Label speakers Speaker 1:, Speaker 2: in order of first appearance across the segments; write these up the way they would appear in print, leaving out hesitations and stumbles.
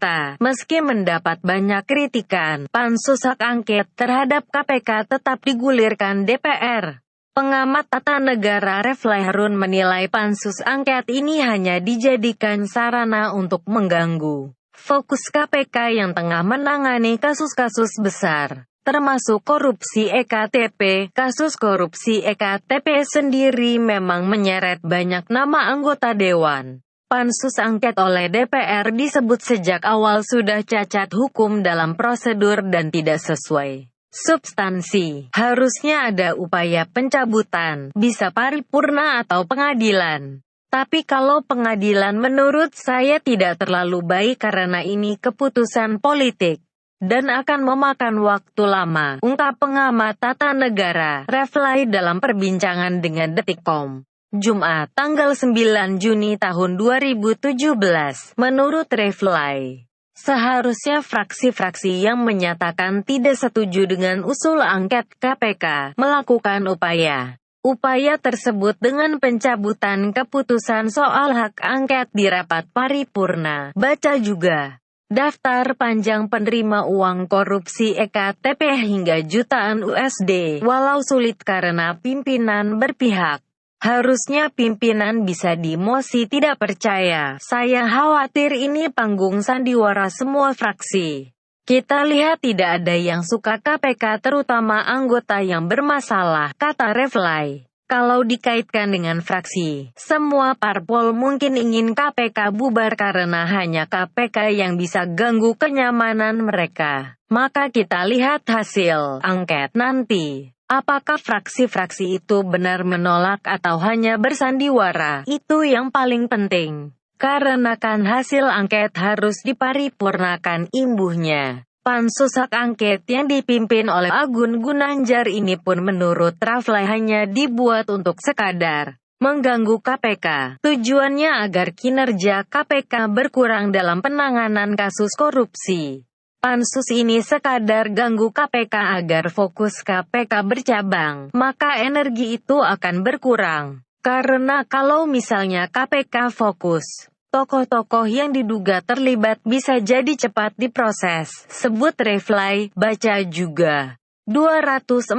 Speaker 1: fakta. Meski mendapat banyak kritikan, pansus hak angket terhadap KPK tetap digulirkan DPR. Pengamat tata negara Refly Harun menilai pansus angket ini hanya dijadikan sarana untuk mengganggu fokus KPK yang tengah menangani kasus-kasus besar, termasuk korupsi EKTP. Kasus korupsi EKTP sendiri memang menyeret banyak nama anggota dewan. Pansus angket oleh DPR disebut sejak awal sudah cacat hukum dalam prosedur dan tidak sesuai substansi. Harusnya ada upaya pencabutan, bisa paripurna atau pengadilan. Tapi kalau pengadilan menurut saya tidak terlalu baik karena ini keputusan politik dan akan memakan waktu lama, ungkap pengamat tata negara Refly dalam perbincangan dengan Detikcom. Jumat, tanggal 9 Juni tahun 2017. Menurut Refly, seharusnya fraksi-fraksi yang menyatakan tidak setuju dengan usul angket KPK melakukan upaya tersebut dengan pencabutan keputusan soal hak angket di rapat paripurna. Baca juga daftar panjang penerima uang korupsi EKTP hingga jutaan USD. Walau sulit karena pimpinan berpihak, harusnya pimpinan bisa dimosi tidak percaya. Saya khawatir ini panggung sandiwara semua fraksi. Kita lihat tidak ada yang suka KPK terutama anggota yang bermasalah, kata Refly. Kalau dikaitkan dengan fraksi, semua parpol mungkin ingin KPK bubar karena hanya KPK yang bisa ganggu kenyamanan mereka. Maka kita lihat hasil angket nanti. Apakah fraksi-fraksi itu benar menolak atau hanya bersandiwara? Itu yang paling penting. Karena kan hasil angket harus diparipurnakan imbuhnya. Pansus hak angket yang dipimpin oleh Agun Gunanjar ini pun menurut Refly hanya dibuat untuk sekadar mengganggu KPK. Tujuannya agar kinerja KPK berkurang dalam penanganan kasus korupsi. Pansus ini sekadar ganggu KPK agar fokus KPK bercabang, maka energi itu akan berkurang. Karena kalau misalnya KPK fokus, tokoh-tokoh yang diduga terlibat bisa jadi cepat diproses, sebut Refly. Baca juga 240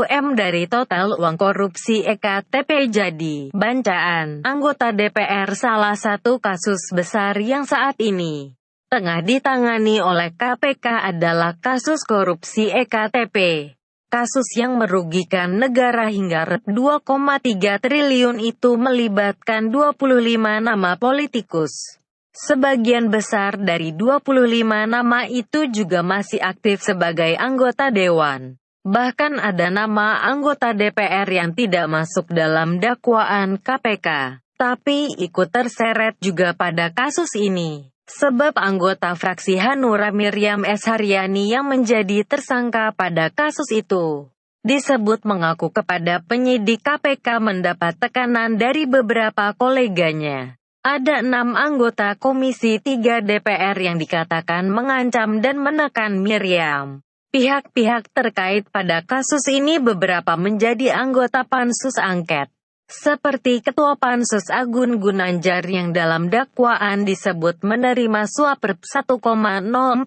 Speaker 1: M dari total uang korupsi EKTP jadi bancaan anggota DPR. Salah satu kasus besar yang saat ini tengah ditangani oleh KPK adalah kasus korupsi EKTP. Kasus yang merugikan negara hingga Rp2,3 triliun itu melibatkan 25 nama politikus. Sebagian besar dari 25 nama itu juga masih aktif sebagai anggota dewan. Bahkan ada nama anggota DPR yang tidak masuk dalam dakwaan KPK, tapi ikut terseret juga pada kasus ini. Sebab anggota fraksi Hanura Miriam S. Haryani yang menjadi tersangka pada kasus itu disebut mengaku kepada penyidik KPK mendapat tekanan dari beberapa koleganya. Ada 6 anggota Komisi 3 DPR yang dikatakan mengancam dan menekan Miriam. Pihak-pihak terkait pada kasus ini beberapa menjadi anggota pansus angket. Seperti Ketua Pansus Agun Gunanjar yang dalam dakwaan disebut menerima suap $1,047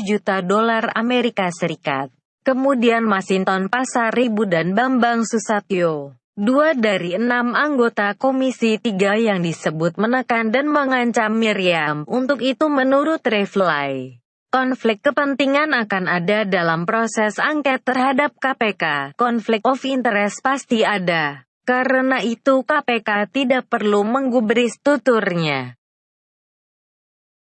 Speaker 1: juta Amerika Serikat. Kemudian Masinton Pasaribu dan Bambang Susatyo, 2 dari 6 anggota Komisi 3 yang disebut menekan dan mengancam Miriam. Untuk itu menurut Refly, konflik kepentingan akan ada dalam proses angket terhadap KPK. Konflik of interest pasti ada. Karena itu KPK tidak perlu menggubris tuturnya.